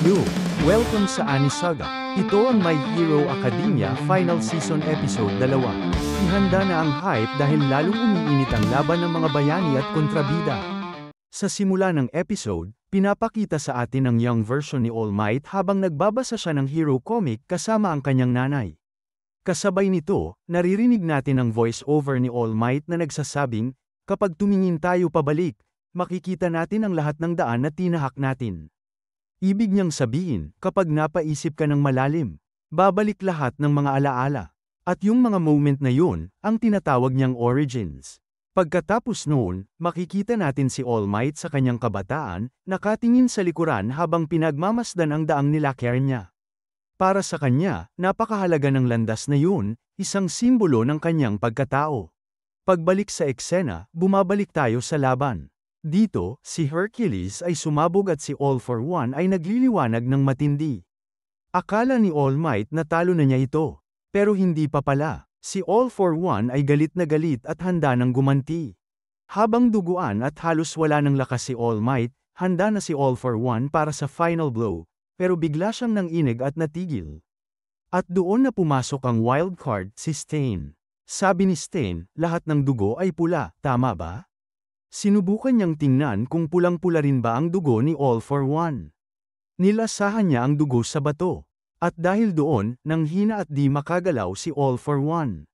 Yo! Welcome sa Anisaga. Ito ang My Hero Academia Final Season Episode 2. Ihanda na ang hype dahil lalong umiinit ang laban ng mga bayani at kontrabida. Sa simula ng episode, pinapakita sa atin ang young version ni All Might habang nagbabasa siya ng hero comic kasama ang kanyang nanay. Kasabay nito, naririnig natin ang voice-over ni All Might na nagsasabing, "Kapag tumingin tayo pabalik, makikita natin ang lahat ng daan na tinahak natin." Ibig niyang sabihin, kapag napaisip ka ng malalim, babalik lahat ng mga alaala. At yung mga moment na yun, ang tinatawag niyang origins. Pagkatapos noon, makikita natin si All Might sa kanyang kabataan, nakatingin sa likuran habang pinagmamasdan ang daang nilakyer niya. Para sa kanya, napakahalaga ng landas na yun, isang simbolo ng kanyang pagkatao. Pagbalik sa eksena, bumabalik tayo sa laban. Dito, si Hercules ay sumabog at si All for One ay nagliliwanag ng matindi. Akala ni All Might na talo na niya ito. Pero hindi pa pala. Si All for One ay galit na galit at handa ng gumanti. Habang duguan at halos wala ng lakas si All Might, handa na si All for One para sa final blow, pero bigla siyang nanginig at natigil. At doon na pumasok ang wild card, si Stain. Sabi ni Stain, lahat ng dugo ay pula, tama ba? Sinubukan niyang tingnan kung pulang-pula rin ba ang dugo ni All for One. Nilasahan niya ang dugo sa bato. At dahil doon, nanghina at di makagalaw si All for One.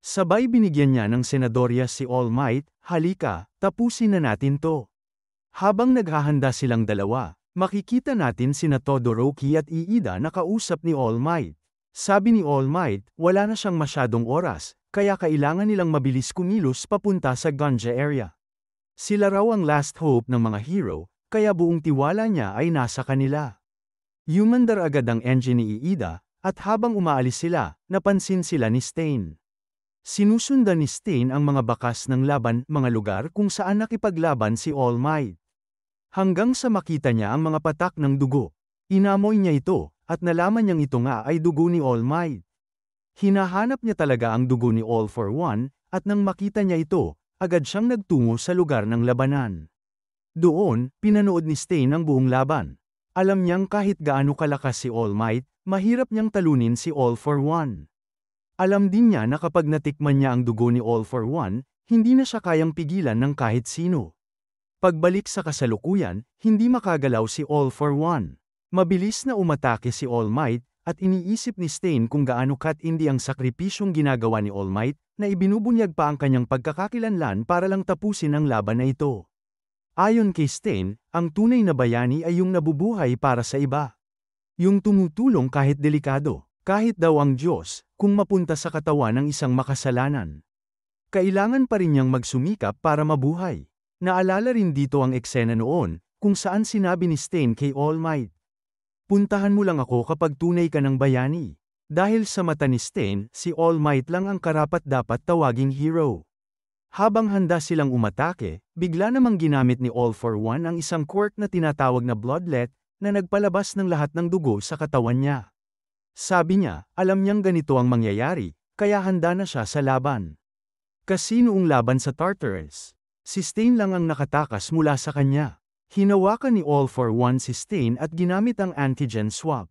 Sabay binigyan niya ng senadorya si All Might, "Halika, tapusin na natin to." Habang naghahanda silang dalawa, makikita natin sina Todoroki at Iida na kausap ni All Might. Sabi ni All Might, wala na siyang masyadong oras, kaya kailangan nilang mabilis kumilos papunta sa Ganja area. Sila raw ang last hope ng mga hero, kaya buong tiwala niya ay nasa kanila. Humandar agad ang engine ni Iida, at habang umaalis sila, napansin sila ni Stain. Sinusundan ni Stain ang mga bakas ng laban, mga lugar kung saan nakipaglaban si All Might. Hanggang sa makita niya ang mga patak ng dugo. Inamoy niya ito, at nalaman niyang ito nga ay dugo ni All Might. Hinahanap niya talaga ang dugo ni All for One, at nang makita niya ito, agad siyang nagtungo sa lugar ng labanan. Doon, pinanood ni Stain ang buong laban. Alam niyang kahit gaano kalakas si All Might, mahirap niyang talunin si All for One. Alam din niya na kapag natikman niya ang dugo ni All for One, hindi na siya kayang pigilan ng kahit sino. Pagbalik sa kasalukuyan, hindi makagalaw si All for One. Mabilis na umatake si All Might, at iniisip ni Stain kung gaano katindi ang sakripisyong ginagawa ni All Might, na ibinubunyag pa ang kanyang pagkakakilanlan para lang tapusin ang laban na ito. Ayon kay Stain, ang tunay na bayani ay yung nabubuhay para sa iba. Yung tumutulong kahit delikado, kahit daw ang Diyos, kung mapunta sa katawan ng isang makasalanan. Kailangan pa rin niyang magsumikap para mabuhay. Naalala rin dito ang eksena noon, kung saan sinabi ni Stain kay All Might, "Puntahan mo lang ako kapag tunay ka ng bayani." Dahil sa mata ni Stain, si All Might lang ang karapat-dapat tawaging hero. Habang handa silang umatake, bigla namang ginamit ni All for One ang isang quirk na tinatawag na Bloodlet, na nagpalabas ng lahat ng dugo sa katawan niya. Sabi niya, alam niyang ganito ang mangyayari, kaya handa na siya sa laban. Kasi noong laban sa Tartarus, si Stain lang ang nakatakas mula sa kanya. Hinawakan ni All for One si Stain at ginamit ang antigen swap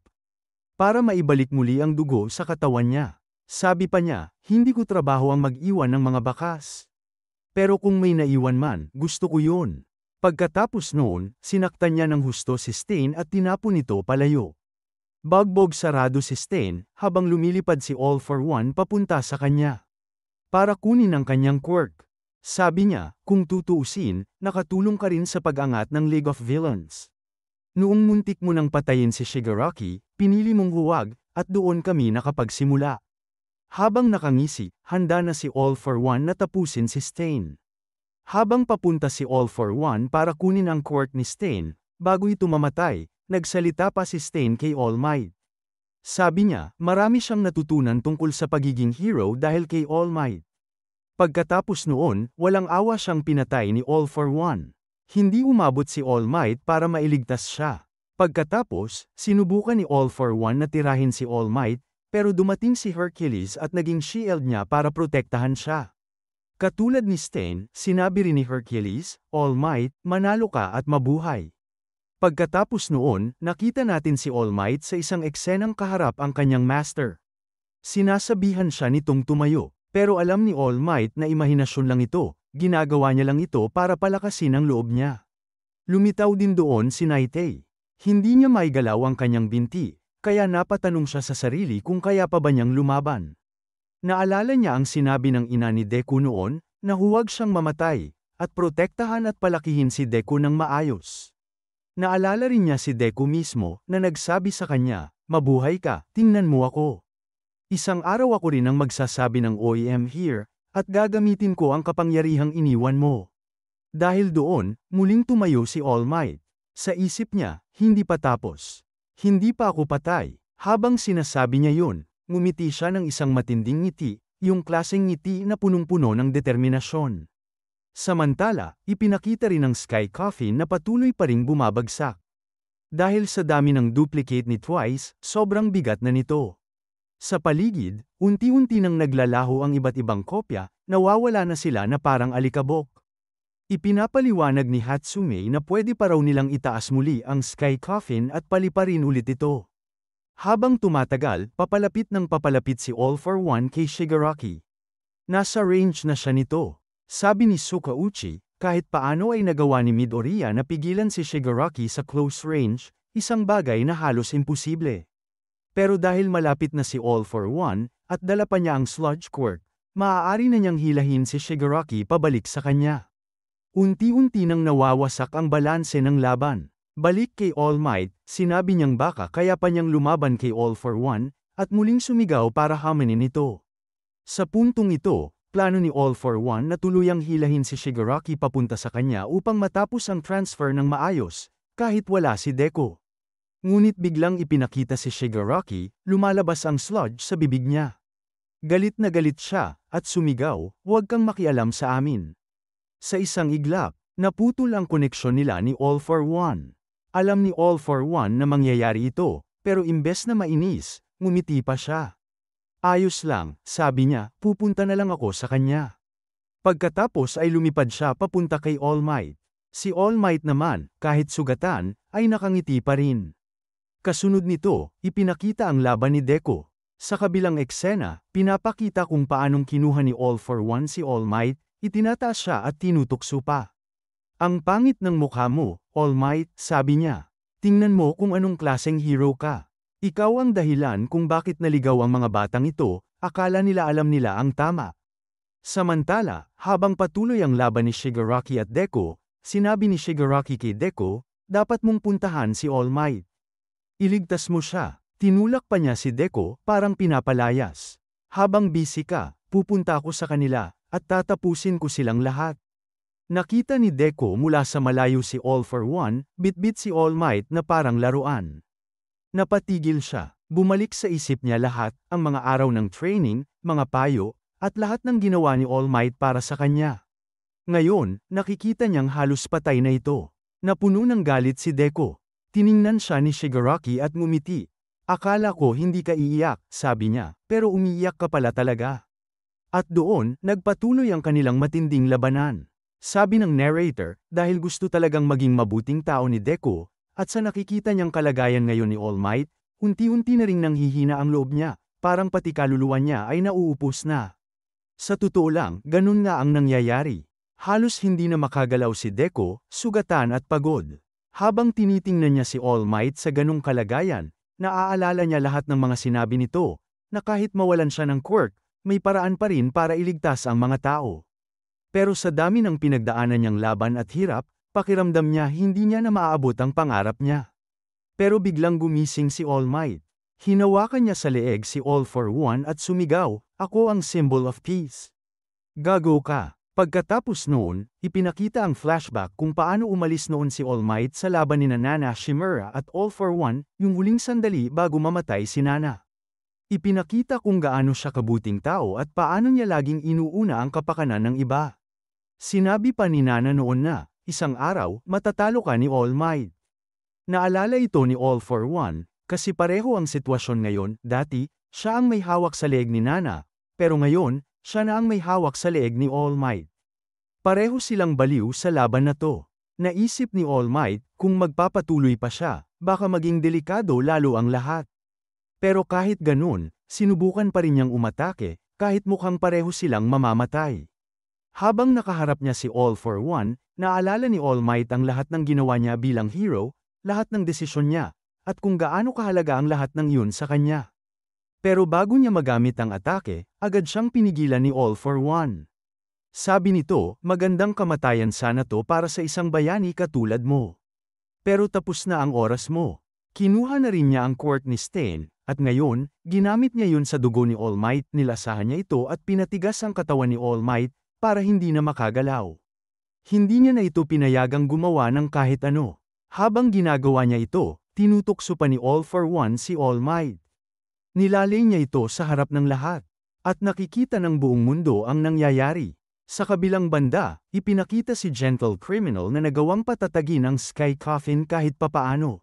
para maibalik muli ang dugo sa katawan niya. Sabi pa niya, hindi ko trabaho ang mag-iwan ng mga bakas. Pero kung may naiwan man, gusto ko yun. Pagkatapos noon, sinaktan niya ng husto si Stain at tinapon ito palayo. Bagbog sarado si Stain, habang lumilipad si All for One papunta sa kanya. Para kunin ang kanyang quirk. Sabi niya, kung tutuusin, nakatulong ka rin sa pag-angat ng League of Villains. Noong muntik mo nang patayin si Shigaraki, pinili mong huwag, at doon kami nakapagsimula. Habang nakangisi, handa na si All for One na tapusin si Stain. Habang papunta si All for One para kunin ang quirk ni Stain, bago ito mamatay, nagsalita pa si Stain kay All Might. Sabi niya, marami siyang natutunan tungkol sa pagiging hero dahil kay All Might. Pagkatapos noon, walang awa siyang pinatay ni All for One. Hindi umabot si All Might para mailigtas siya. Pagkatapos, sinubukan ni All for One na tirahin si All Might, pero dumating si Hercules at naging shield niya para protektahan siya. Katulad ni Stain, sinabi rin ni Hercules, All Might, manalo ka at mabuhay. Pagkatapos noon, nakita natin si All Might sa isang eksenang kaharap ang kanyang master. Sinasabihan siya nitong tumayo, pero alam ni All Might na imahinasyon lang ito, ginagawa niya lang ito para palakasin ang loob niya. Lumitaw din doon si Naitei. Hindi niya maigalaw ang kanyang binti, kaya napatanong siya sa sarili kung kaya pa ba niyang lumaban. Naalala niya ang sinabi ng ina ni Deku noon, na huwag siyang mamatay, at protektahan at palakihin si Deku ng maayos. Naalala rin niya si Deku mismo, na nagsabi sa kanya, mabuhay ka, tingnan mo ako. Isang araw ako rin ang magsasabi ng OEM here, at gagamitin ko ang kapangyarihang iniwan mo. Dahil doon, muling tumayo si All Might. Sa isip niya, hindi pa tapos. Hindi pa ako patay. Habang sinasabi niya yun, ngumiti siya ng isang matinding ngiti, yung klaseng ngiti na punong-puno ng determinasyon. Samantala, ipinakita rin ng Sky Coffin na patuloy pa ring bumabagsak. Dahil sa dami ng duplicate ni Twice, sobrang bigat na nito. Sa paligid, unti-unti nang naglalaho ang iba't ibang kopya, nawawala na sila na parang alikabok. Ipinapaliwanag ni Hatsume na pwede pa raw nilang itaas muli ang Sky Coffin at paliparin ulit ito. Habang tumatagal, papalapit si All for One kay Shigaraki. Nasa range na siya nito. Sabi ni Sukauchi, kahit paano ay nagawa ni Midoriya na pigilan si Shigaraki sa close range, isang bagay na halos imposible. Pero dahil malapit na si All for One, at dala pa niya ang Sludge Quirk, maaari na niyang hilahin si Shigaraki pabalik sa kanya. Unti-unti nang nawawasak ang balanse ng laban. Balik kay All Might, sinabi niyang baka kaya pa niyang lumaban kay All for One, at muling sumigaw para hamanin ito. Sa puntong ito, plano ni All for One na tuluyang hilahin si Shigaraki papunta sa kanya upang matapos ang transfer ng maayos, kahit wala si Deku. Ngunit biglang ipinakita si Shigaraki, lumalabas ang sludge sa bibig niya. Galit na galit siya, at sumigaw, huwag kang makialam sa amin. Sa isang iglap, naputol ang koneksyon nila ni All for One. Alam ni All for One na mangyayari ito, pero imbes na mainis, ngumiti pa siya. Ayos lang, sabi niya, pupunta na lang ako sa kanya. Pagkatapos ay lumipad siya papunta kay All Might. Si All Might naman, kahit sugatan, ay nakangiti pa rin. Kasunod nito, ipinakita ang laban ni Deku. Sa kabilang eksena, pinapakita kung paanong kinuha ni All for One si All Might, itinataas siya at tinutukso pa. Ang pangit ng mukha mo, All Might, sabi niya. Tingnan mo kung anong klaseng hero ka. Ikaw ang dahilan kung bakit naligaw ang mga batang ito, akala nila alam nila ang tama. Samantala, habang patuloy ang laban ni Shigaraki at Deku, sinabi ni Shigaraki kay Deku, dapat mong puntahan si All Might. Iligtas mo siya. Tinulak pa niya si Deku, parang pinapalayas. Habang busy ka, pupunta ako sa kanila, at tatapusin ko silang lahat. Nakita ni Deku mula sa malayo si All for One, bitbit si All Might na parang laruan. Napatigil siya, bumalik sa isip niya lahat, ang mga araw ng training, mga payo, at lahat ng ginawa ni All Might para sa kanya. Ngayon, nakikita niyang halos patay na ito. Napuno ng galit si Deku. Tiningnan siya ni Shigaraki at ngumiti. Akala ko hindi ka iiyak, sabi niya, pero umiiyak ka pala talaga. At doon, nagpatuloy ang kanilang matinding labanan. Sabi ng narrator, dahil gusto talagang maging mabuting tao ni Deku, at sa nakikita niyang kalagayan ngayon ni All Might, unti-unti na ring nanghihina ang loob niya, parang pati kaluluwa niya ay nauupos na. Sa totoo lang, ganun nga ang nangyayari. Halos hindi na makagalaw si Deku, sugatan at pagod. Habang tinitingnan niya si All Might sa ganung kalagayan, naaalala niya lahat ng mga sinabi nito, na kahit mawalan siya ng quirk, may paraan pa rin para iligtas ang mga tao. Pero sa dami ng pinagdaanan niyang laban at hirap, pakiramdam niya hindi niya na maaabot ang pangarap niya. Pero biglang gumising si All Might. Hinawakan niya sa leeg si All for One at sumigaw, ako ang symbol of peace. Gago ka. Pagkatapos noon, ipinakita ang flashback kung paano umalis noon si All Might sa laban ni Nana Shimura at All for One, yung huling sandali bago mamatay si Nana. Ipinakita kung gaano siya kabuting tao at paano niya laging inuuna ang kapakanan ng iba. Sinabi pa ni Nana noon na, isang araw, matatalo ka ni All Might. Naalala ito ni All for One, kasi pareho ang sitwasyon ngayon, dati, siya ang may hawak sa leeg ni Nana, pero ngayon, siya na ang may hawak sa leeg ni All Might. Pareho silang baliw sa laban na to. Naisip ni All Might, kung magpapatuloy pa siya, baka maging delikado lalo ang lahat. Pero kahit ganun, sinubukan pa rin niyang umatake, kahit mukhang pareho silang mamamatay. Habang nakaharap niya si All for One, naalala ni All Might ang lahat ng ginawa niya bilang hero, lahat ng desisyon niya, at kung gaano kahalaga ang lahat ng yun sa kanya. Pero bago niya magamit ang atake, agad siyang pinigilan ni All for One. Sabi nito, magandang kamatayan sana to para sa isang bayani katulad mo. Pero tapos na ang oras mo. Kinuha na rin niya ang quirk ni Stain, at ngayon, ginamit niya yun sa dugo ni All Might, nilasahan niya ito at pinatigas ang katawan ni All Might, para hindi na makagalaw. Hindi niya na ito pinayagang gumawa ng kahit ano. Habang ginagawa niya ito, tinutokso pa ni All for One si All Might. Nilalay niya ito sa harap ng lahat, at nakikita ng buong mundo ang nangyayari. Sa kabilang banda, ipinakita si Gentle Criminal na nagawang patatagin ang Sky Coffin kahit papaano.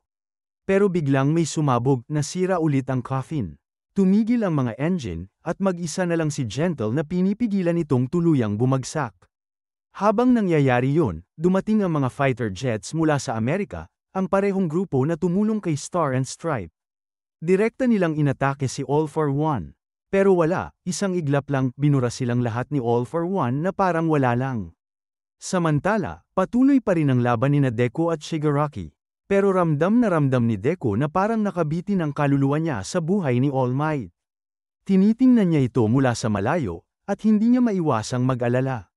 Pero biglang may sumabog, nasira ulit ang coffin. Tumigil ang mga engine, at mag-isa na lang si Gentle na pinipigilan itong tuluyang bumagsak. Habang nangyayari yun, dumating ang mga fighter jets mula sa Amerika, ang parehong grupo na tumulong kay Star and Stripe. Direkta nilang inatake si All for One. Pero wala, isang iglap lang, binura silang lahat ni All for One na parang wala lang. Samantala, patuloy pa rin ang laban ni Deku at Shigaraki. Pero ramdam ni Deku na parang nakabitin ang kaluluwa niya sa buhay ni All Might. Tinitingnan niya ito mula sa malayo, at hindi niya maiwasang mag-alala.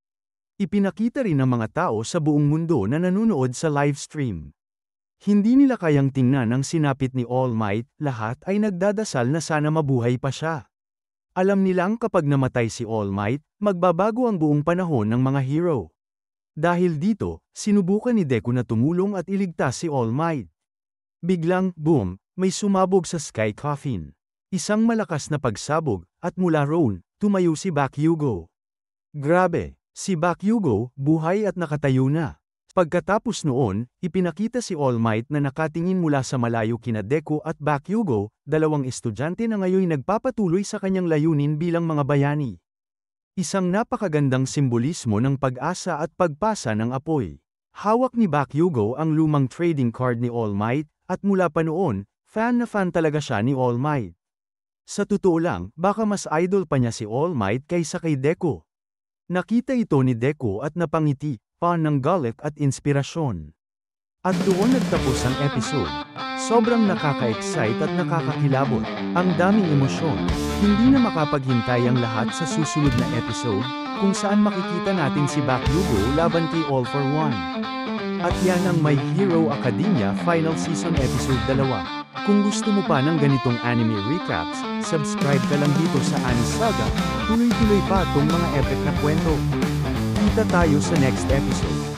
Ipinakita rin ng mga tao sa buong mundo na nanonood sa livestream. Hindi nila kayang tingnan ang sinapit ni All Might, lahat ay nagdadasal na sana mabuhay pa siya. Alam nilang kapag namatay si All Might, magbabago ang buong panahon ng mga hero. Dahil dito, sinubukan ni Deku na tumulong at iligtas si All Might. Biglang, boom, may sumabog sa Sky Coffin. Isang malakas na pagsabog, at mula roon, tumayo si Bakugo. Grabe, si Bakugo, buhay at nakatayo na. Pagkatapos noon, ipinakita si All Might na nakatingin mula sa malayo kina Deku at Bakugo, dalawang estudyante na ngayon nagpapatuloy sa kanyang layunin bilang mga bayani. Isang napakagandang simbolismo ng pag-asa at pagpasa ng apoy. Hawak ni Bakugo ang lumang trading card ni All Might, at mula pa noon, fan na fan talaga siya ni All Might. Sa totoo lang, baka mas idol pa niya si All Might kaysa kay Deku. Nakita ito ni Deku at napangiti, ng galit at inspirasyon. At doon nagtapos ang episode. Sobrang nakaka-excite at nakakakilabot. Ang daming emosyon. Hindi na makapaghintay ang lahat sa susunod na episode, kung saan makikita natin si Bakugo laban kay All for One. At yan ang My Hero Academia Final Season Episode 2. Kung gusto mo pa ng ganitong anime recaps, subscribe ka lang dito sa Ani Saga, tuloy-tuloy pa tong mga epic na kwento. Kita tayo sa next episode.